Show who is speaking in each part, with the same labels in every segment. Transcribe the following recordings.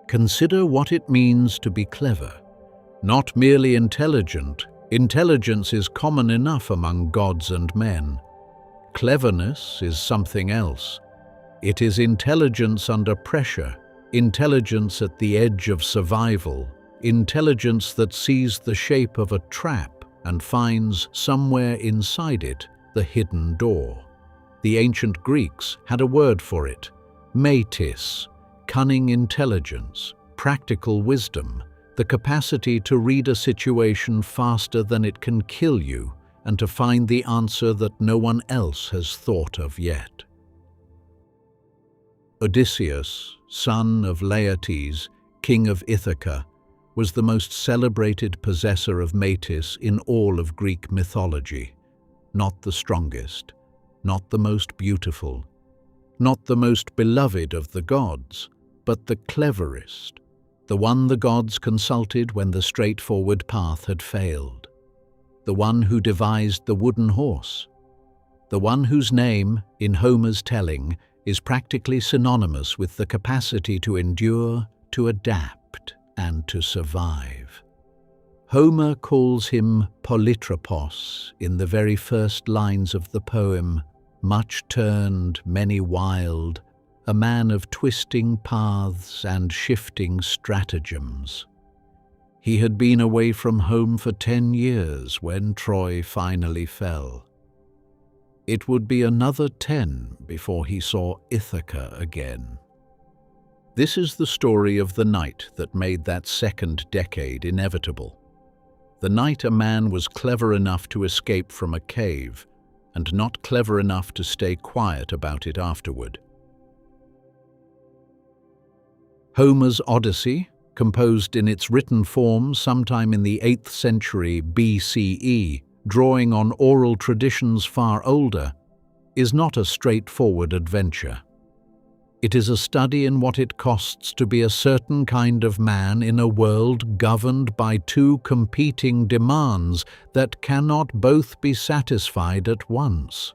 Speaker 1: Consider what it means to be clever. Not merely intelligent. Intelligence is common enough among gods and men. Cleverness is something else. It is intelligence under pressure, intelligence at the edge of survival, intelligence that sees the shape of a trap and finds somewhere inside it the hidden door. The ancient Greeks had a word for it: metis, cunning intelligence, practical wisdom, the capacity to read a situation faster than it can kill you and to find the answer that no one else has thought of yet. Odysseus, son of Laertes, king of Ithaca, was the most celebrated possessor of metis in all of Greek mythology. Not the strongest, not the most beautiful, not the most beloved of the gods, but the cleverest, the one the gods consulted when the straightforward path had failed, the one who devised the wooden horse, the one whose name, in Homer's telling, is practically synonymous with the capacity to endure, to adapt, and to survive. Homer calls him Polytropos in the very first lines of the poem, much turned, many wild, a man of twisting paths and shifting stratagems. He had been away from home for 10 years when Troy finally fell. It would be another 10 before he saw Ithaca again. This is the story of the night that made that second decade inevitable. The night a man was clever enough to escape from a cave and not clever enough to stay quiet about it afterward. Homer's Odyssey, composed in its written form sometime in the 8th century BCE, drawing on oral traditions far older, is not a straightforward adventure. It is a study in what it costs to be a certain kind of man in a world governed by two competing demands that cannot both be satisfied at once.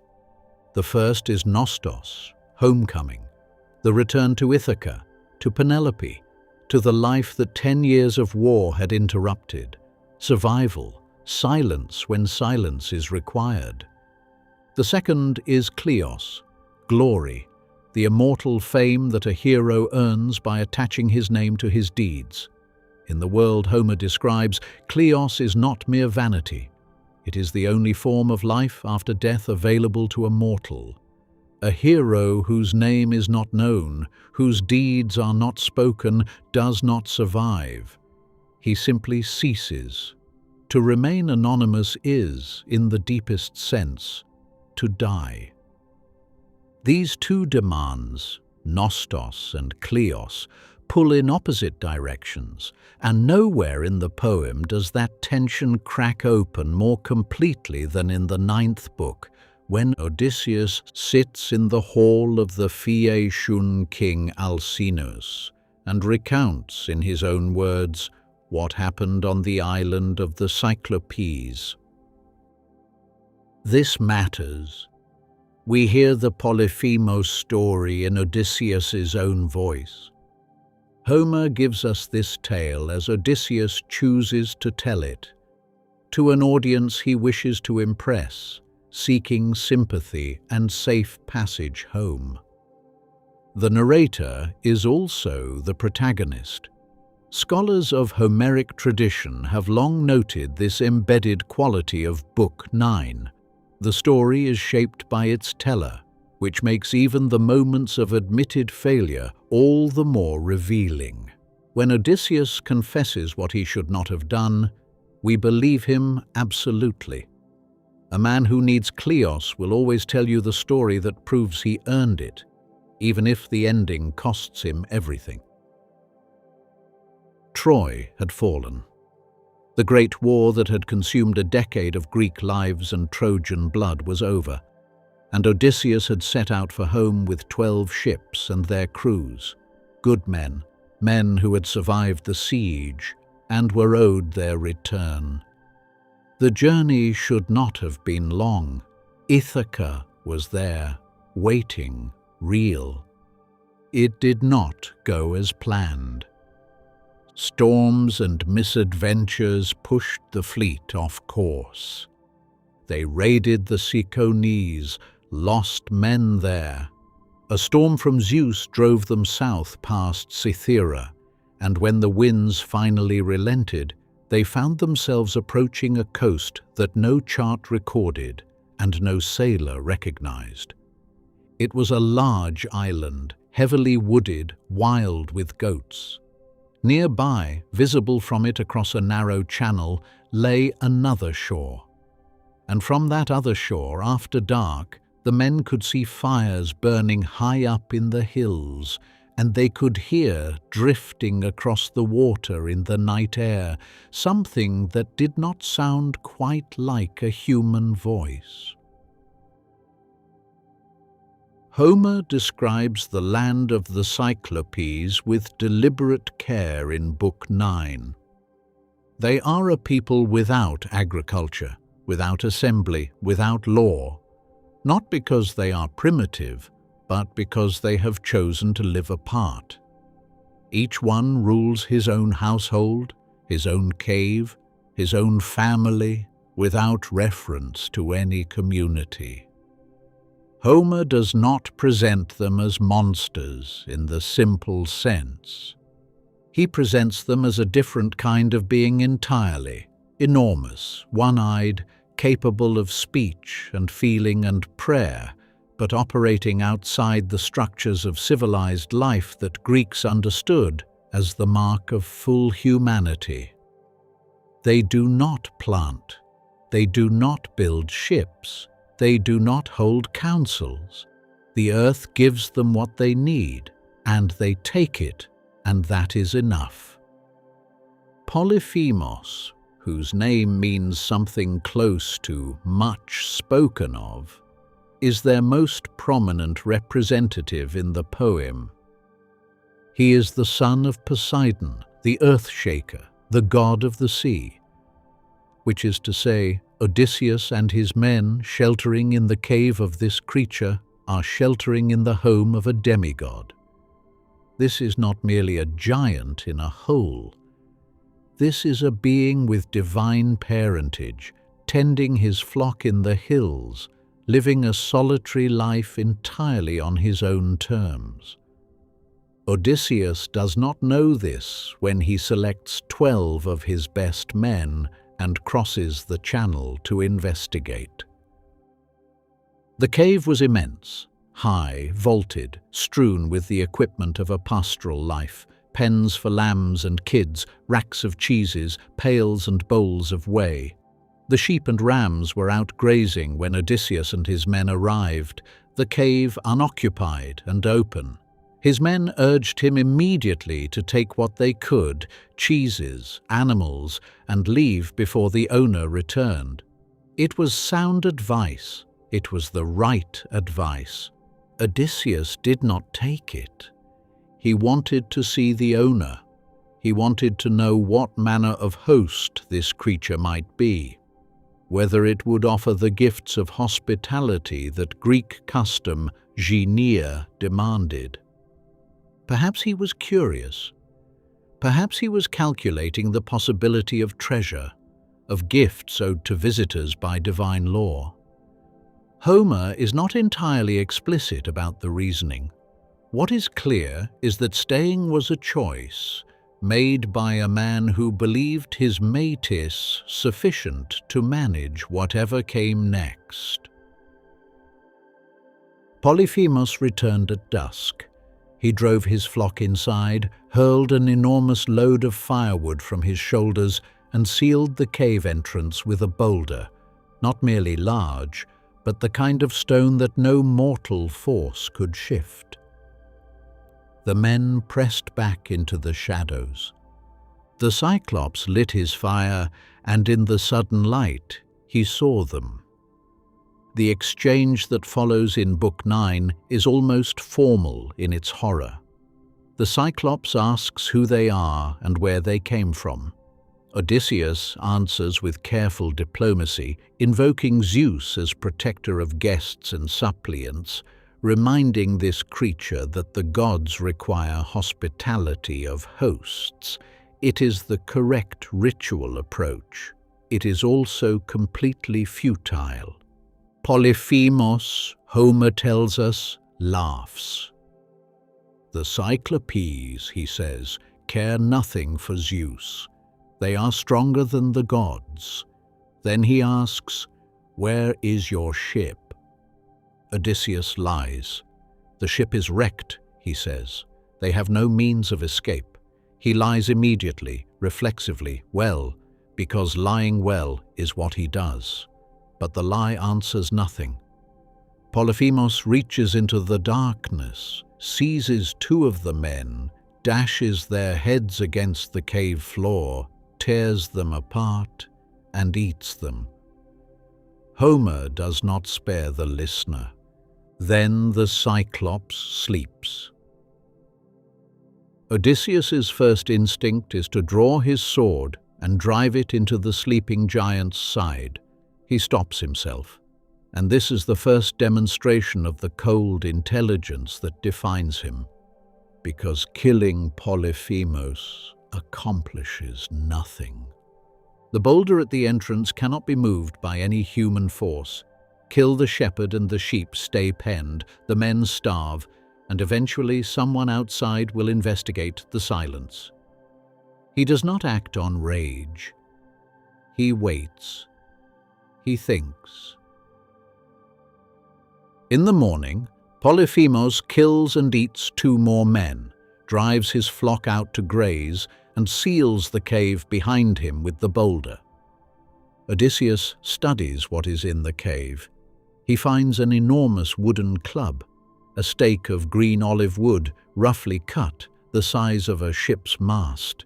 Speaker 1: The first is nostos, homecoming, the return to Ithaca, to Penelope, to the life that 10 years of war had interrupted, survival, silence when silence is required. The second is kleos, glory, the immortal fame that a hero earns by attaching his name to his deeds. In the world Homer describes, kleos is not mere vanity. It is the only form of life after death available to a mortal. A hero whose name is not known, whose deeds are not spoken, does not survive. He simply ceases. To remain anonymous is, in the deepest sense, to die. These two demands, nostos and kleos, pull in opposite directions, and nowhere in the poem does that tension crack open more completely than in the 9th book, when Odysseus sits in the hall of the Phaeacian king Alcinous and recounts, in his own words, what happened on the island of the Cyclopes. This matters. We hear the Polyphemus story in Odysseus's own voice. Homer gives us this tale as Odysseus chooses to tell it, to an audience he wishes to impress, seeking sympathy and safe passage home. The narrator is also the protagonist. Scholars of Homeric tradition have long noted this embedded quality of Book 9. The story is shaped by its teller, which makes even the moments of admitted failure all the more revealing. When Odysseus confesses what he should not have done, we believe him absolutely. A man who needs kleos will always tell you the story that proves he earned it, even if the ending costs him everything. Troy had fallen. The great war that had consumed a decade of Greek lives and Trojan blood was over, and Odysseus had set out for home with 12 ships and their crews, good men, men who had survived the siege and were owed their return. The journey should not have been long. Ithaca was there, waiting, real. It did not go as planned. Storms and misadventures pushed the fleet off course. They raided the Ciconies, lost men there. A storm from Zeus drove them south past Cythera, and when the winds finally relented, they found themselves approaching a coast that no chart recorded and no sailor recognized. It was a large island, heavily wooded, wild with goats. Nearby, visible from it across a narrow channel, lay another shore. And from that other shore, after dark, the men could see fires burning high up in the hills, and they could hear, drifting across the water in the night air, something that did not sound quite like a human voice. Homer describes the land of the Cyclopes with deliberate care in Book 9. They are a people without agriculture, without assembly, without law, not because they are primitive, but because they have chosen to live apart. Each one rules his own household, his own cave, his own family, without reference to any community. Homer does not present them as monsters in the simple sense. He presents them as a different kind of being entirely, enormous, one-eyed, capable of speech and feeling and prayer, but operating outside the structures of civilized life that Greeks understood as the mark of full humanity. They do not plant. They do not build ships. They do not hold councils. The earth gives them what they need, and they take it, and that is enough. Polyphemus, whose name means something close to much spoken of, is their most prominent representative in the poem. He is the son of Poseidon, the earth-shaker, the god of the sea, which is to say, Odysseus and his men, sheltering in the cave of this creature, are sheltering in the home of a demigod. This is not merely a giant in a hole. This is a being with divine parentage, tending his flock in the hills, living a solitary life entirely on his own terms. Odysseus does not know this when he selects 12 of his best men and crosses the channel to investigate. The cave was immense, high, vaulted, strewn with the equipment of a pastoral life, pens for lambs and kids, racks of cheeses, pails and bowls of whey. The sheep and rams were out grazing when Odysseus and his men arrived, the cave unoccupied and open. His men urged him immediately to take what they could, cheeses, animals, and leave before the owner returned. It was sound advice. It was the right advice. Odysseus did not take it. He wanted to see the owner. He wanted to know what manner of host this creature might be, whether it would offer the gifts of hospitality that Greek custom, xenia, demanded. Perhaps he was curious. Perhaps he was calculating the possibility of treasure, of gifts owed to visitors by divine law. Homer is not entirely explicit about the reasoning. What is clear is that staying was a choice made by a man who believed his metis sufficient to manage whatever came next. Polyphemus returned at dusk. He drove his flock inside, hurled an enormous load of firewood from his shoulders, and sealed the cave entrance with a boulder, not merely large, but the kind of stone that no mortal force could shift. The men pressed back into the shadows. The Cyclops lit his fire, and in the sudden light he saw them. The exchange that follows in Book 9 is almost formal in its horror. The Cyclops asks who they are and where they came from. Odysseus answers with careful diplomacy, invoking Zeus as protector of guests and suppliants, reminding this creature that the gods require hospitality of hosts, It is the correct ritual approach. It is also completely futile. Polyphemus, Homer tells us, laughs. The Cyclopes, he says, care nothing for Zeus. They are stronger than the gods. Then he asks, "Where is your ship?" Odysseus lies. The ship is wrecked, he says. They have no means of escape. He lies immediately, reflexively, well, because lying well is what he does. But the lie answers nothing. Polyphemus reaches into the darkness, seizes two of the men, dashes their heads against the cave floor, tears them apart, and eats them. Homer does not spare the listener. Then the Cyclops sleeps. Odysseus's first instinct is to draw his sword and drive it into the sleeping giant's side. He stops himself, and this is the first demonstration of the cold intelligence that defines him, because killing Polyphemus accomplishes nothing. The boulder at the entrance cannot be moved by any human force. Kill the shepherd and the sheep stay penned, the men starve, and eventually someone outside will investigate the silence. He does not act on rage. He waits. He thinks. In the morning, Polyphemus kills and eats two more men, drives his flock out to graze, and seals the cave behind him with the boulder. Odysseus studies what is in the cave. He finds an enormous wooden club, a stake of green olive wood, roughly cut, the size of a ship's mast.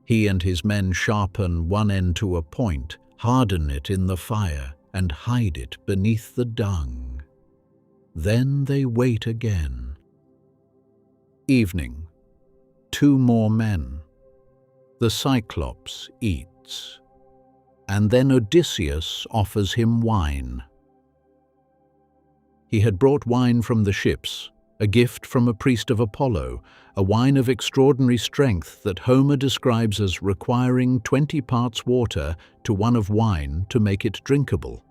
Speaker 1: He and his men sharpen one end to a point, harden it in the fire, and hide it beneath the dung. Then they wait again. Evening. Two more men. The Cyclops eats. And then Odysseus offers him wine. He had brought wine from the ships, a gift from a priest of Apollo, a wine of extraordinary strength that Homer describes as requiring 20 parts water to 1 of wine to make it drinkable.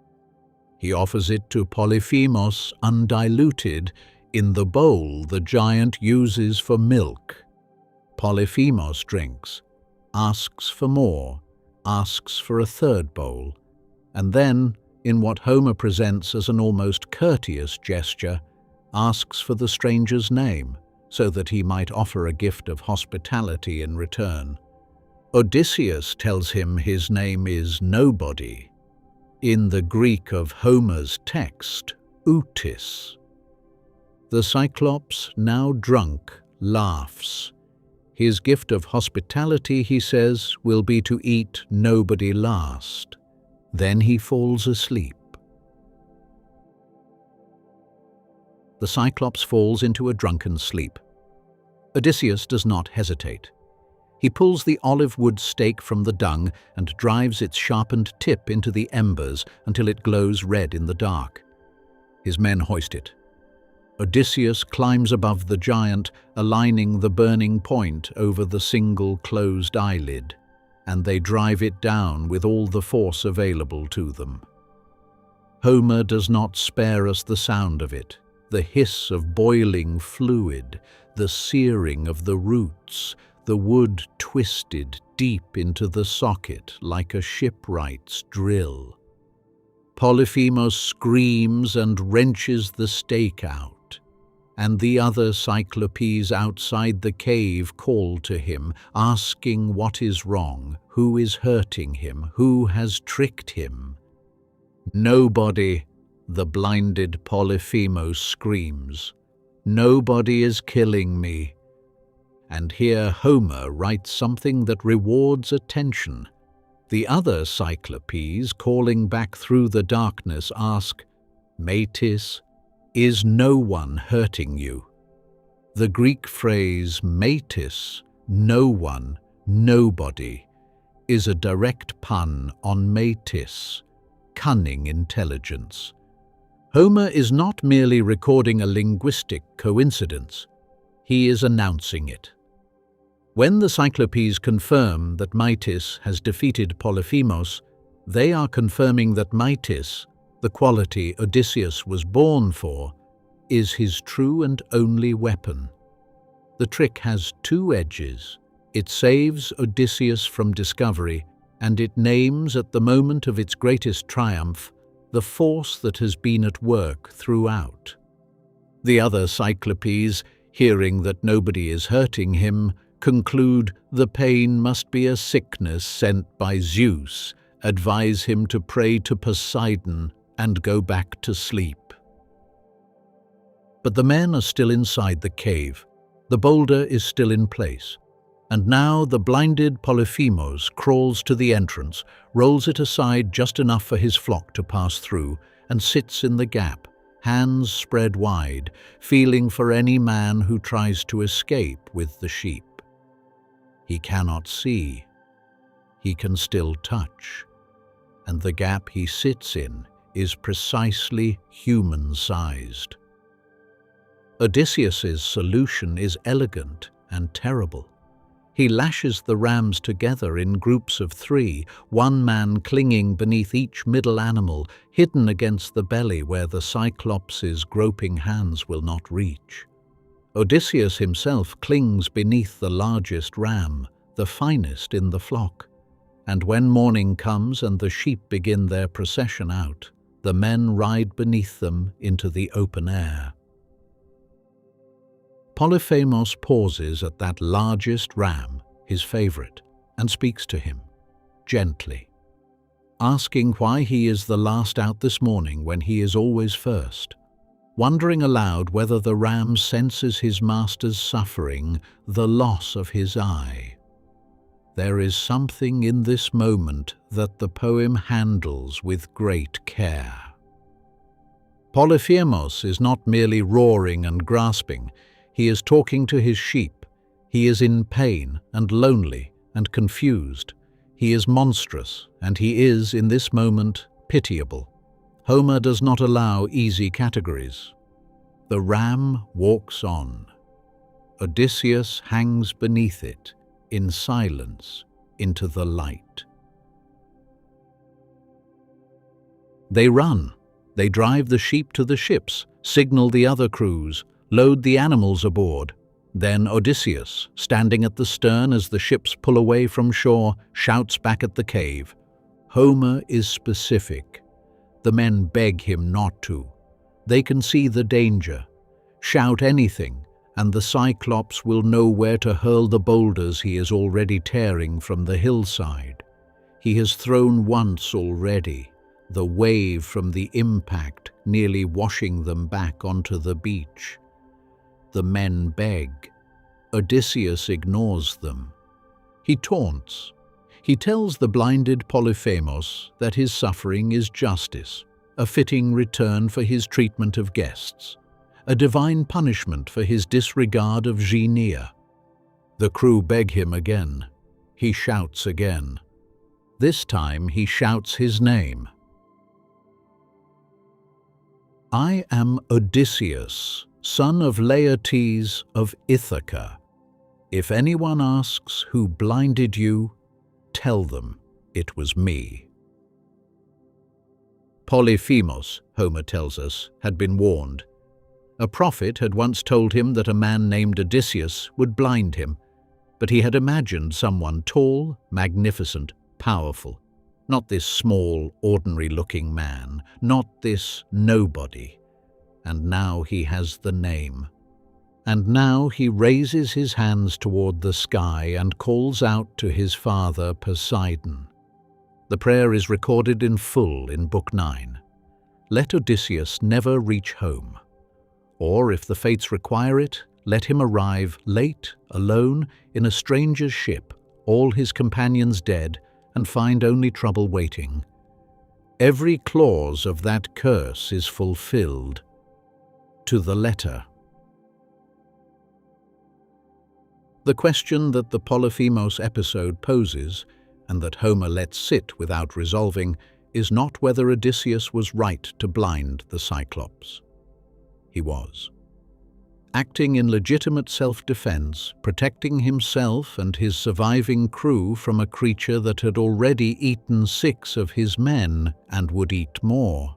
Speaker 1: He offers it to Polyphemus undiluted in the bowl the giant uses for milk. Polyphemus drinks, asks for more, asks for a third bowl, and then, in what Homer presents as an almost courteous gesture, asks for the stranger's name, so that he might offer a gift of hospitality in return. Odysseus tells him his name is Nobody. In the Greek of Homer's text, Outis. The Cyclops, now drunk, laughs. His gift of hospitality, he says, will be to eat nobody last. Then he falls asleep. The Cyclops falls into a drunken sleep. Odysseus does not hesitate. He pulls the olive wood stake from the dung and drives its sharpened tip into the embers until it glows red in the dark. His men hoist it. Odysseus climbs above the giant, aligning the burning point over the single closed eyelid, and they drive it down with all the force available to them. Homer does not spare us the sound of it, the hiss of boiling fluid, the searing of the roots, the wood twisted deep into the socket like a shipwright's drill. Polyphemus screams and wrenches the stake out, and the other Cyclopes outside the cave call to him, asking what is wrong, who is hurting him, who has tricked him. Nobody, the blinded Polyphemus screams. Nobody is killing me. And here Homer writes something that rewards attention. The other Cyclopes, calling back through the darkness, ask, "Metis, is no one hurting you?" The Greek phrase metis, no one, nobody, is a direct pun on metis, cunning intelligence. Homer is not merely recording a linguistic coincidence. He is announcing it. When the Cyclopes confirm that Mythis has defeated Polyphemus, they are confirming that Mythis, the quality Odysseus was born for, is his true and only weapon. The trick has two edges. It saves Odysseus from discovery, and it names at the moment of its greatest triumph the force that has been at work throughout. The other Cyclopes, hearing that nobody is hurting him, conclude the pain must be a sickness sent by Zeus, advise him to pray to Poseidon and go back to sleep. But the men are still inside the cave. The boulder is still in place. And now the blinded Polyphemus crawls to the entrance, rolls it aside just enough for his flock to pass through, and sits in the gap, hands spread wide, feeling for any man who tries to escape with the sheep. He cannot see. He can still touch. And the gap he sits in is precisely human-sized. Odysseus's solution is elegant and terrible. He lashes the rams together in groups of 3, one man clinging beneath each middle animal, hidden against the belly where the Cyclops' groping hands will not reach. Odysseus himself clings beneath the largest ram, the finest in the flock. And when morning comes and the sheep begin their procession out, the men ride beneath them into the open air. Polyphemus pauses at that largest ram, his favorite, and speaks to him, gently, asking why he is the last out this morning when he is always first, wondering aloud whether the ram senses his master's suffering, the loss of his eye. There is something in this moment that the poem handles with great care. Polyphemus is not merely roaring and grasping. He is talking to his sheep. He is in pain and lonely and confused. He is monstrous, and he is, in this moment, pitiable. Homer does not allow easy categories. The ram walks on. Odysseus hangs beneath it, in silence, into the light. They run. They drive the sheep to the ships, signal the other crews, load the animals aboard. Then Odysseus, standing at the stern as the ships pull away from shore, shouts back at the cave. Homer is specific. The men beg him not to. They can see the danger. Shout anything, and the Cyclops will know where to hurl the boulders he is already tearing from the hillside. He has thrown once already, the wave from the impact nearly washing them back onto the beach. The men beg. Odysseus ignores them. He taunts. He tells the blinded Polyphemus that his suffering is justice, a fitting return for his treatment of guests, a divine punishment for his disregard of Xenia. The crew beg him again. He shouts again. This time he shouts his name. I am Odysseus, son of Laertes of Ithaca. If anyone asks who blinded you, tell them it was me. Polyphemus, Homer tells us, had been warned. A prophet had once told him that a man named Odysseus would blind him, but he had imagined someone tall, magnificent, powerful. Not this small, ordinary-looking man, not this nobody. And now he has the name. And now he raises his hands toward the sky and calls out to his father Poseidon. The prayer is recorded in full in Book 9. Let Odysseus never reach home. Or, if the fates require it, let him arrive late, alone, in a stranger's ship, all his companions dead, and find only trouble waiting. Every clause of that curse is fulfilled, to the letter. The question that the Polyphemus episode poses, and that Homer lets sit without resolving, is not whether Odysseus was right to blind the Cyclops. He was. acting in legitimate self-defense, protecting himself and his surviving crew from a creature that had already eaten 6 of his men and would eat more.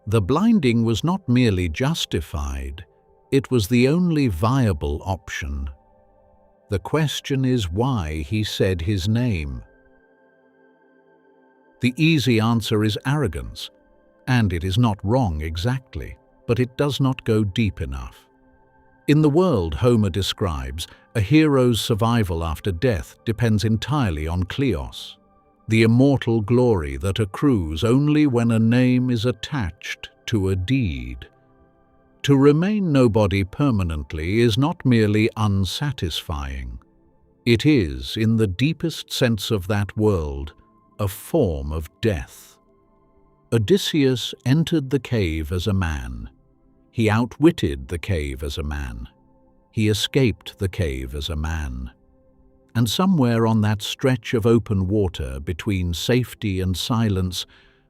Speaker 1: The blinding was not merely justified, it was the only viable option. The question is why he said his name. The easy answer is arrogance, and it is not wrong exactly, but it does not go deep enough. In the world Homer describes, a hero's survival after death depends entirely on kleos, the immortal glory that accrues only when a name is attached to a deed. To remain nobody permanently is not merely unsatisfying. It is, in the deepest sense of that word, a form of death. Odysseus entered the cave as a man. He outwitted the cave as a man. He escaped the cave as a man. And somewhere on that stretch of open water between safety and silence,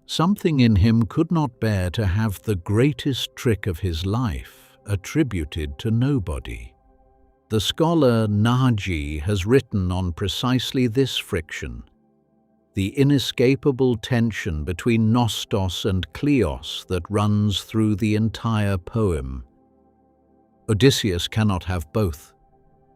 Speaker 1: something in him could not bear to have the greatest trick of his life attributed to nobody. The scholar Nagy has written on precisely this friction, the inescapable tension between nostos and kleos that runs through the entire poem. Odysseus cannot have both.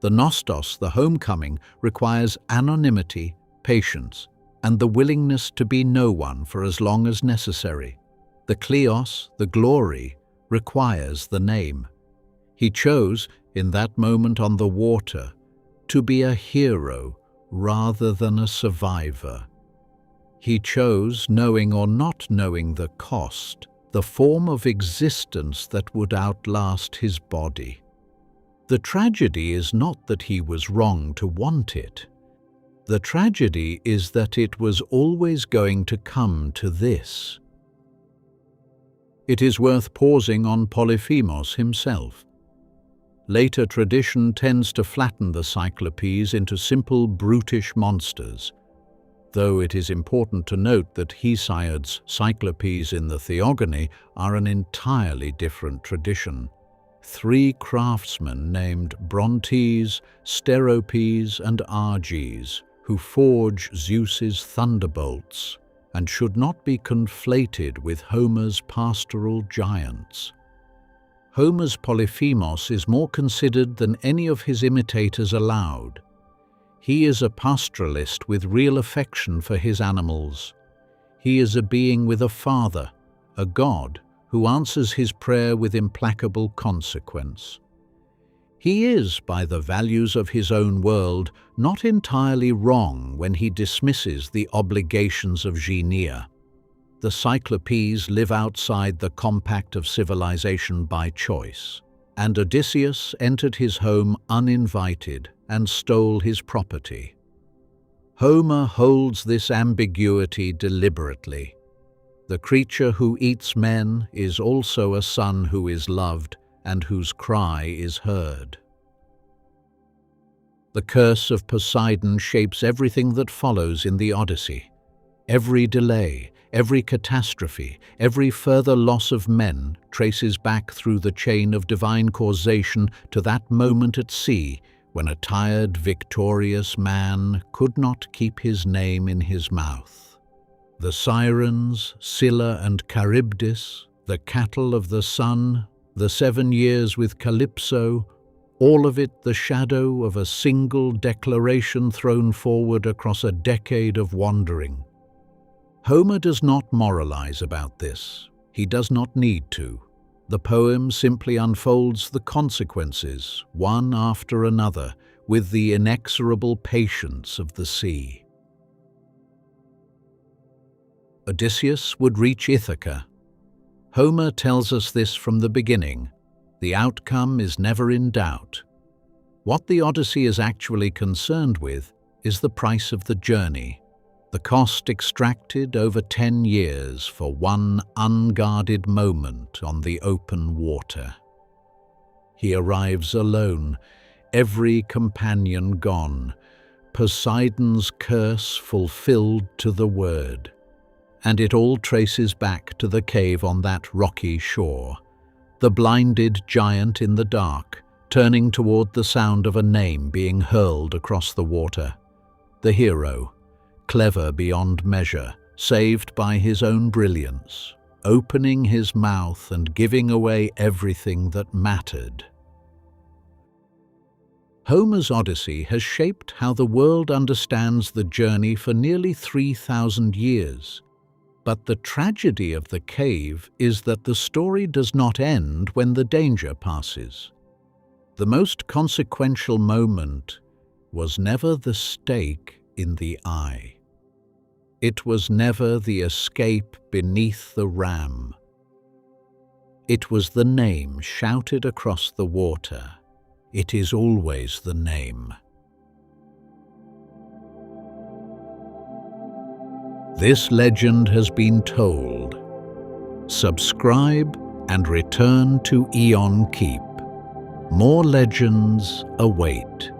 Speaker 1: The nostos, the homecoming, requires anonymity, patience, and the willingness to be no one for as long as necessary. The kleos, the glory, requires the name. He chose, in that moment on the water, to be a hero rather than a survivor. He chose, knowing or not knowing the cost, the form of existence that would outlast his body. The tragedy is not that he was wrong to want it. The tragedy is that it was always going to come to this. It is worth pausing on Polyphemus himself. Later tradition tends to flatten the Cyclopes into simple brutish monsters, though it is important to note that Hesiod's Cyclopes in the Theogony are an entirely different tradition. 3 craftsmen named Brontes, Steropes, and Arges, who forge Zeus's thunderbolts, and should not be conflated with Homer's pastoral giants. Homer's Polyphemus is more considered than any of his imitators allowed. He is a pastoralist with real affection for his animals. He is a being with a father, a god, who answers his prayer with implacable consequence. He is, by the values of his own world, not entirely wrong when he dismisses the obligations of Xenia. The Cyclopes live outside the compact of civilization by choice, and Odysseus entered his home uninvited and stole his property. Homer holds this ambiguity deliberately. The creature who eats men is also a son who is loved and whose cry is heard. The curse of Poseidon shapes everything that follows in the Odyssey. Every delay, every catastrophe, every further loss of men traces back through the chain of divine causation to that moment at sea when a tired, victorious man could not keep his name in his mouth. The sirens, Scylla and Charybdis, the cattle of the sun, the 7 years with Calypso, all of it the shadow of a single declaration thrown forward across a decade of wandering. Homer does not moralize about this. He does not need to. The poem simply unfolds the consequences, one after another, with the inexorable patience of the sea. Odysseus would reach Ithaca. Homer tells us this from the beginning. The outcome is never in doubt. What the Odyssey is actually concerned with is the price of the journey, the cost extracted over 10 years for one unguarded moment on the open water. He arrives alone, every companion gone, Poseidon's curse fulfilled to the word. And it all traces back to the cave on that rocky shore, the blinded giant in the dark, turning toward the sound of a name being hurled across the water. The hero, clever beyond measure, saved by his own brilliance, opening his mouth and giving away everything that mattered. Homer's Odyssey has shaped how the world understands the journey for nearly 3,000 years. But the tragedy of the cave is that the story does not end when the danger passes. The most consequential moment was never the stake in the eye. It was never the escape beneath the ram. It was the name shouted across the water. It is always the name. This legend has been told. Subscribe and return to Aeonkeep. More legends await.